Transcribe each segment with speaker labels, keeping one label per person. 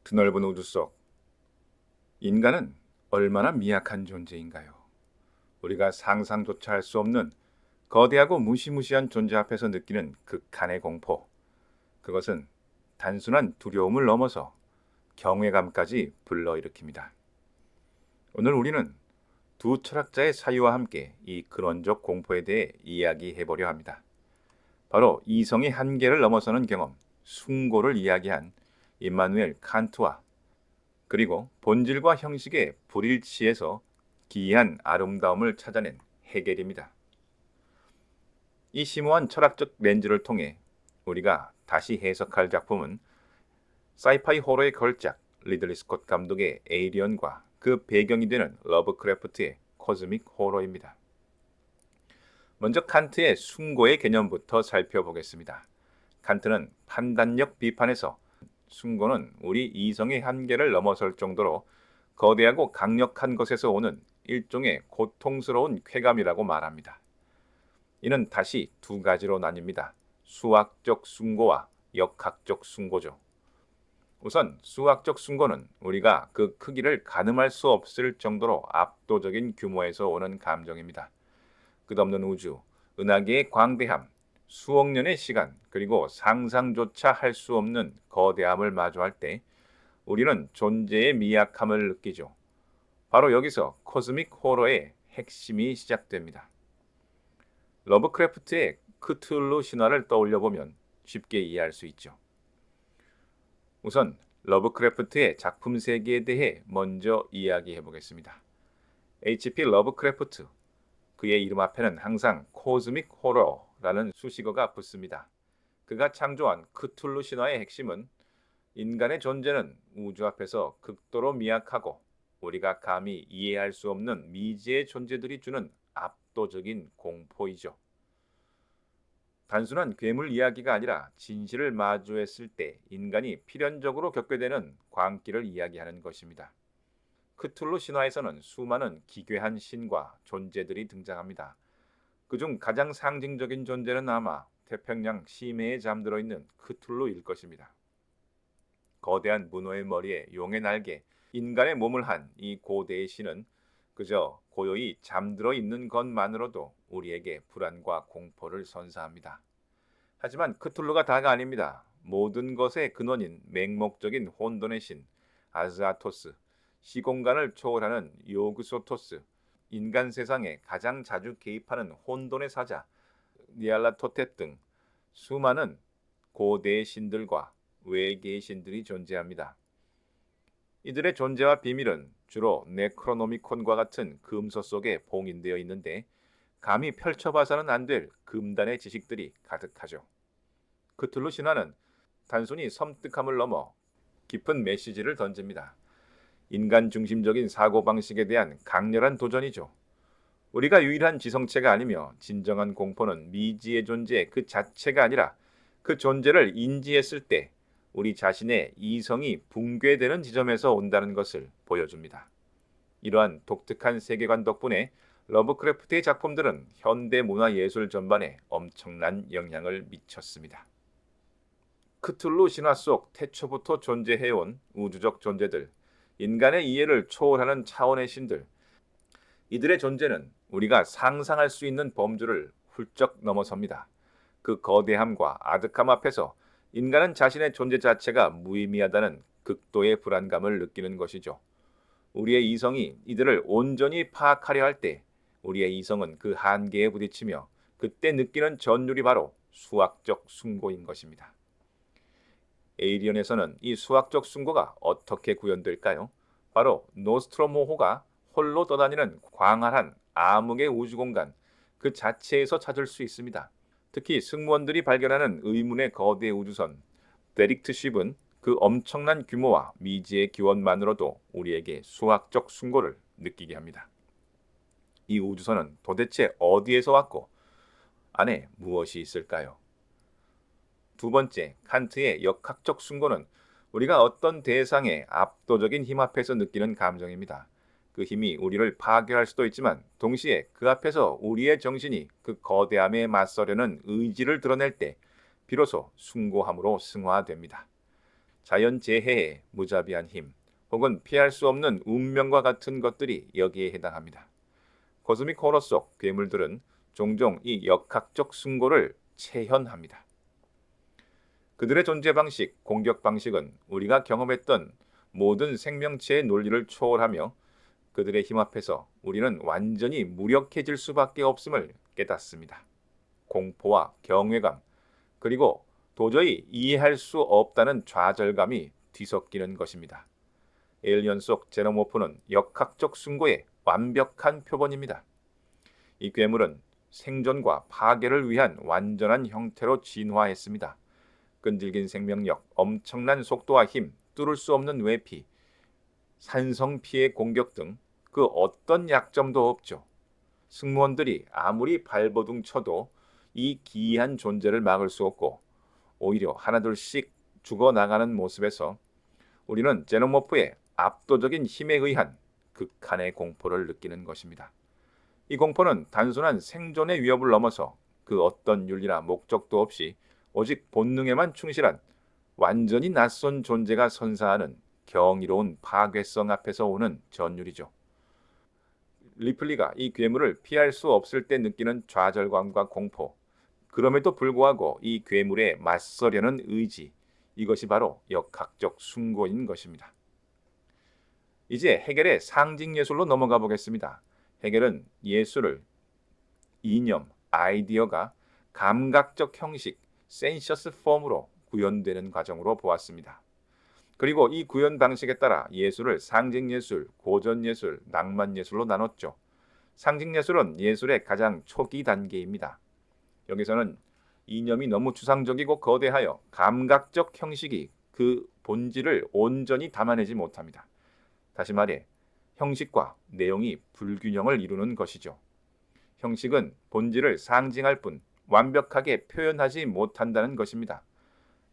Speaker 1: 드넓은 우주 속 인간은 얼마나 미약한 존재인가요? 우리가 상상조차 할 수 없는 거대하고 무시무시한 존재 앞에서 느끼는 극한의 공포. 그것은 단순한 두려움을 넘어서 경외감까지 불러일으킵니다. 오늘 우리는 두 철학자의 사유와 함께 이 근원적 공포에 대해 이야기해 보려 합니다. 바로 이성의 한계를 넘어서는 경험, 숭고를 이야기한 임마누엘 칸트와 그리고 본질과 형식의 불일치에서 기이한 아름다움을 찾아낸 헤겔입니다. 이 심오한 철학적 렌즈를 통해 우리가 다시 해석할 작품은 사이파이 호러의 걸작 리들리 스콧 감독의 에이리언과 그 배경이 되는 러브크래프트의 코즈믹 호러입니다. 먼저 칸트의 숭고의 개념부터 살펴보겠습니다. 칸트는 판단력 비판에서 숭고는 우리 이성의 한계를 넘어설 정도로 거대하고 강력한 것에서 오는 일종의 고통스러운 쾌감이라고 말합니다. 이는 다시 두 가지로 나뉩니다. 수학적 숭고와 역학적 숭고죠. 우선 수학적 숭고는 우리가 그 크기를 가늠할 수 없을 정도로 압도적인 규모에서 오는 감정입니다. 끝없는 우주, 은하계의 광대함, 수억 년의 시간, 그리고 상상조차 할 수 없는 거대함을 마주할 때 우리는 존재의 미약함을 느끼죠. 바로 여기서 코스믹 호러의 핵심이 시작됩니다. 러브크래프트의 크툴루 신화를 떠올려보면 쉽게 이해할 수 있죠. 우선 러브크래프트의 작품 세계에 대해 먼저 이야기해 보겠습니다. H.P. 러브크래프트, 그의 이름 앞에는 항상 코스믹 호러라는 수식어가 붙습니다. 그가 창조한 크툴루 신화의 핵심은 인간의 존재는 우주 앞에서 극도로 미약하고 우리가 감히 이해할 수 없는 미지의 존재들이 주는 압도적인 공포이죠. 단순한 괴물 이야기가 아니라 진실을 마주했을 때 인간이 필연적으로 겪게 되는 광기를 이야기하는 것입니다. 크툴루 신화에서는 수많은 기괴한 신과 존재들이 등장합니다. 그중 가장 상징적인 존재는 아마 태평양 심해에 잠들어 있는 크툴루일 것입니다. 거대한 문어의 머리에 용의 날개, 인간의 몸을 한 이 고대의 신은 그저 고요히 잠들어 있는 것만으로도 우리에게 불안과 공포를 선사합니다. 하지만 크툴루가 다가 아닙니다. 모든 것의 근원인 맹목적인 혼돈의 신 아즈아토스, 시공간을 초월하는 요그소토스, 인간 세상에 가장 자주 개입하는 혼돈의 사자 니알라토테 등 수많은 고대의 신들과 외계의 신들이 존재합니다. 이들의 존재와 비밀은 주로 네크로노미콘과 같은 금서 속에 봉인되어 있는데 감히 펼쳐봐서는 안 될 금단의 지식들이 가득하죠. 크툴루 신화는 단순히 섬뜩함을 넘어 깊은 메시지를 던집니다. 인간 중심적인 사고방식에 대한 강렬한 도전이죠. 우리가 유일한 지성체가 아니며 진정한 공포는 미지의 존재 그 자체가 아니라 그 존재를 인지했을 때 우리 자신의 이성이 붕괴되는 지점에서 온다는 것을 보여줍니다. 이러한 독특한 세계관 덕분에 러브크래프트의 작품들은 현대 문화 예술 전반에 엄청난 영향을 미쳤습니다. 크툴루 신화 속 태초부터 존재해온 우주적 존재들, 인간의 이해를 초월하는 차원의 신들, 이들의 존재는 우리가 상상할 수 있는 범주를 훌쩍 넘어섭니다. 그 거대함과 아득함 앞에서 인간은 자신의 존재 자체가 무의미하다는 극도의 불안감을 느끼는 것이죠. 우리의 이성이 이들을 온전히 파악하려 할 때 우리의 이성은 그 한계에 부딪히며 그때 느끼는 전율이 바로 수학적 숭고인 것입니다. 에이리언에서는 이 수학적 숭고가 어떻게 구현될까요? 바로 노스트로모호가 홀로 떠다니는 광활한 암흑의 우주공간 그 자체에서 찾을 수 있습니다. 특히 승무원들이 발견하는 의문의 거대 우주선 데릭트 쉽은 그 엄청난 규모와 미지의 기원만으로도 우리에게 수학적 숭고를 느끼게 합니다. 이 우주선은 도대체 어디에서 왔고 안에 무엇이 있을까요? 두 번째, 칸트의 역학적 숭고는 우리가 어떤 대상의 압도적인 힘 앞에서 느끼는 감정입니다. 그 힘이 우리를 파괴할 수도 있지만 동시에 그 앞에서 우리의 정신이 그 거대함에 맞서려는 의지를 드러낼 때 비로소 숭고함으로 승화됩니다. 자연재해의 무자비한 힘, 혹은 피할 수 없는 운명과 같은 것들이 여기에 해당합니다. 코스믹 호러 속 괴물들은 종종 이 역학적 숭고를 체현합니다. 그들의 존재 방식, 공격 방식은 우리가 경험했던 모든 생명체의 논리를 초월하며 그들의 힘 앞에서 우리는 완전히 무력해질 수밖에 없음을 깨닫습니다. 공포와 경외감, 그리고 도저히 이해할 수 없다는 좌절감이 뒤섞이는 것입니다. 에일리언 속 제노모프는 역학적 숭고의 완벽한 표본입니다. 이 괴물은 생존과 파괴를 위한 완전한 형태로 진화했습니다. 끈질긴 생명력, 엄청난 속도와 힘, 뚫을 수 없는 외피, 산성 피해 공격 등 그 어떤 약점도 없죠. 승무원들이 아무리 발버둥 쳐도 이 기이한 존재를 막을 수 없고 오히려 하나둘씩 죽어나가는 모습에서 우리는 제노모프의 압도적인 힘에 의한 극한의 공포를 느끼는 것입니다. 이 공포는 단순한 생존의 위협을 넘어서 그 어떤 윤리나 목적도 없이 오직 본능에만 충실한 완전히 낯선 존재가 선사하는 경이로운 파괴성 앞에서 오는 전율이죠. 리플리가 이 괴물을 피할 수 없을 때 느끼는 좌절감과 공포, 그럼에도 불구하고 이 괴물에 맞서려는 의지, 이것이 바로 역학적 숭고인 것입니다. 이제 헤겔의 상징 예술로 넘어가 보겠습니다. 헤겔은 예술을 이념, 아이디어가 감각적 형식, 센셔스 폼으로 구현되는 과정으로 보았습니다. 그리고 이 구현 방식에 따라 예술을 상징예술, 고전예술, 낭만예술로 나눴죠. 상징예술은 예술의 가장 초기 단계입니다. 여기서는 이념이 너무 추상적이고 거대하여 감각적 형식이 그 본질을 온전히 담아내지 못합니다. 다시 말해 형식과 내용이 불균형을 이루는 것이죠. 형식은 본질을 상징할 뿐 완벽하게 표현하지 못한다는 것입니다.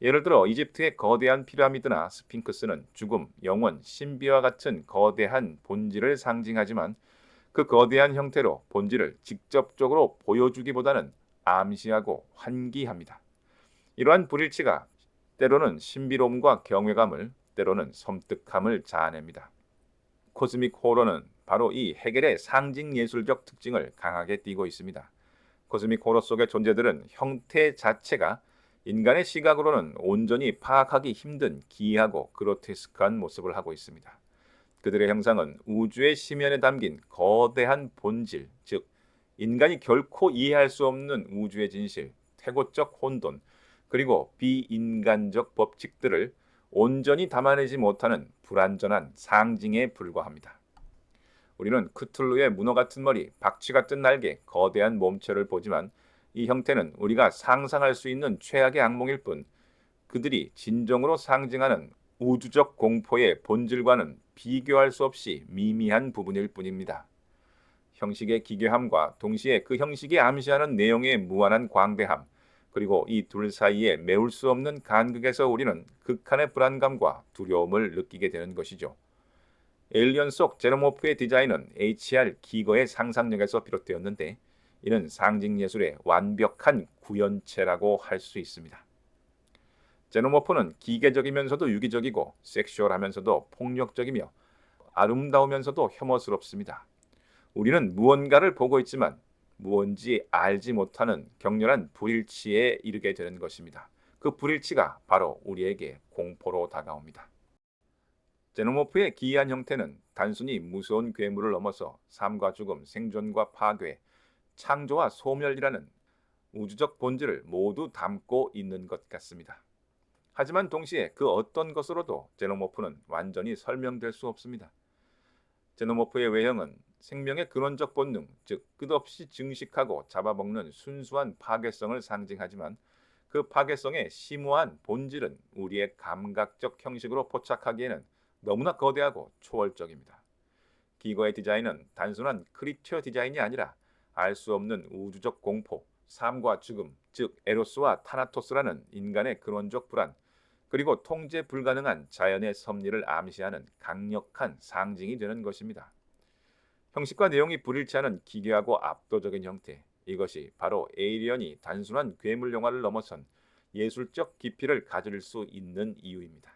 Speaker 1: 예를 들어 이집트의 거대한 피라미드나 스핑크스는 죽음, 영원, 신비와 같은 거대한 본질을 상징하지만 그 거대한 형태로 본질을 직접적으로 보여주기보다는 암시하고 환기합니다. 이러한 불일치가 때로는 신비로움과 경외감을, 때로는 섬뜩함을 자아냅니다. 코스믹 호러는 바로 이 헤겔의 상징 예술적 특징을 강하게 띠고 있습니다. 코스믹 호러 속의 존재들은 형태 자체가 인간의 시각으로는 온전히 파악하기 힘든 기이하고 그로테스크한 모습을 하고 있습니다. 그들의 형상은 우주의 심연에 담긴 거대한 본질, 즉 인간이 결코 이해할 수 없는 우주의 진실, 태고적 혼돈, 그리고 비인간적 법칙들을 온전히 담아내지 못하는 불완전한 상징에 불과합니다. 우리는 크툴루의 문어 같은 머리, 박쥐 같은 날개, 거대한 몸체를 보지만 이 형태는 우리가 상상할 수 있는 최악의 악몽일 뿐 그들이 진정으로 상징하는 우주적 공포의 본질과는 비교할 수 없이 미미한 부분일 뿐입니다. 형식의 기괴함과 동시에 그 형식이 암시하는 내용의 무한한 광대함, 그리고 이 둘 사이에 메울 수 없는 간극에서 우리는 극한의 불안감과 두려움을 느끼게 되는 것이죠. 에일리언 속 제노모프의 디자인은 H.R. 기거의 상상력에서 비롯되었는데 이는 상징예술의 완벽한 구현체라고 할 수 있습니다. 제노모프는 기계적이면서도 유기적이고 섹슈얼하면서도 폭력적이며 아름다우면서도 혐오스럽습니다. 우리는 무언가를 보고 있지만 무언지 알지 못하는 격렬한 불일치에 이르게 되는 것입니다. 그 불일치가 바로 우리에게 공포로 다가옵니다. 제노모프의 기이한 형태는 단순히 무서운 괴물을 넘어서 삶과 죽음, 생존과 파괴, 창조와 소멸이라는 우주적 본질을 모두 담고 있는 것 같습니다. 하지만 동시에 그 어떤 것으로도 제노모프는 완전히 설명될 수 없습니다. 제노모프의 외형은 생명의 근원적 본능, 즉 끝없이 증식하고 잡아먹는 순수한 파괴성을 상징하지만 그 파괴성의 심오한 본질은 우리의 감각적 형식으로 포착하기에는 너무나 거대하고 초월적입니다. 기거의 디자인은 단순한 크리처 디자인이 아니라 알 수 없는 우주적 공포, 삶과 죽음, 즉 에로스와 타나토스라는 인간의 근원적 불안, 그리고 통제 불가능한 자연의 섭리를 암시하는 강력한 상징이 되는 것입니다. 형식과 내용이 불일치하는 기괴하고 압도적인 형태, 이것이 바로 에이리언이 단순한 괴물 영화를 넘어선 예술적 깊이를 가질 수 있는 이유입니다.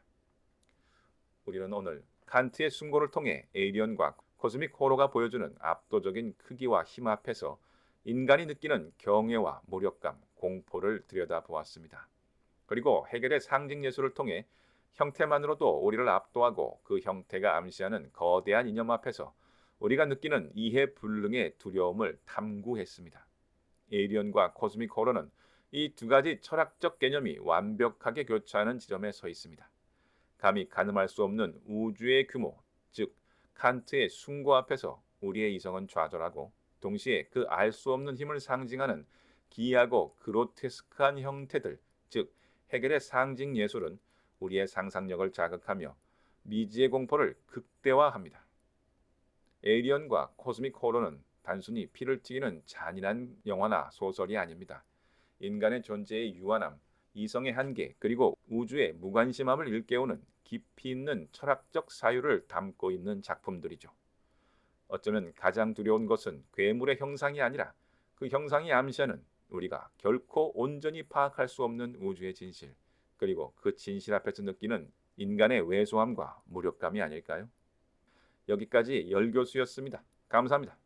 Speaker 1: 우리는 오늘 칸트의 숭고를 통해 에이리언과 코스믹 호러가 보여주는 압도적인 크기와 힘 앞에서 인간이 느끼는 경외와 무력감, 공포를 들여다보았습니다. 그리고 해겔의 상징 예술을 통해 형태만으로도 우리를 압도하고 그 형태가 암시하는 거대한 이념 앞에서 우리가 느끼는 이해 불능의 두려움을 탐구했습니다. 에이리언과 코스믹 호러는 이 두 가지 철학적 개념이 완벽하게 교차하는 지점에 서 있습니다. 감히 가늠할 수 없는 우주의 규모, 즉 칸트의 숭고 앞에서 우리의 이성은 좌절하고 동시에 그 알 수 없는 힘을 상징하는 기이하고 그로테스크한 형태들, 즉 해겔의 상징 예술은 우리의 상상력을 자극하며 미지의 공포를 극대화합니다. 에이리언과 코스믹 호러는 단순히 피를 튀기는 잔인한 영화나 소설이 아닙니다. 인간의 존재의 유한함, 이성의 한계, 그리고 우주의 무관심함을 일깨우는 깊이 있는 철학적 사유를 담고 있는 작품들이죠. 어쩌면 가장 두려운 것은 괴물의 형상이 아니라 그 형상이 암시하는 우리가 결코 온전히 파악할 수 없는 우주의 진실, 그리고 그 진실 앞에서 느끼는 인간의 왜소함과 무력감이 아닐까요? 여기까지 열 교수였습니다. 감사합니다.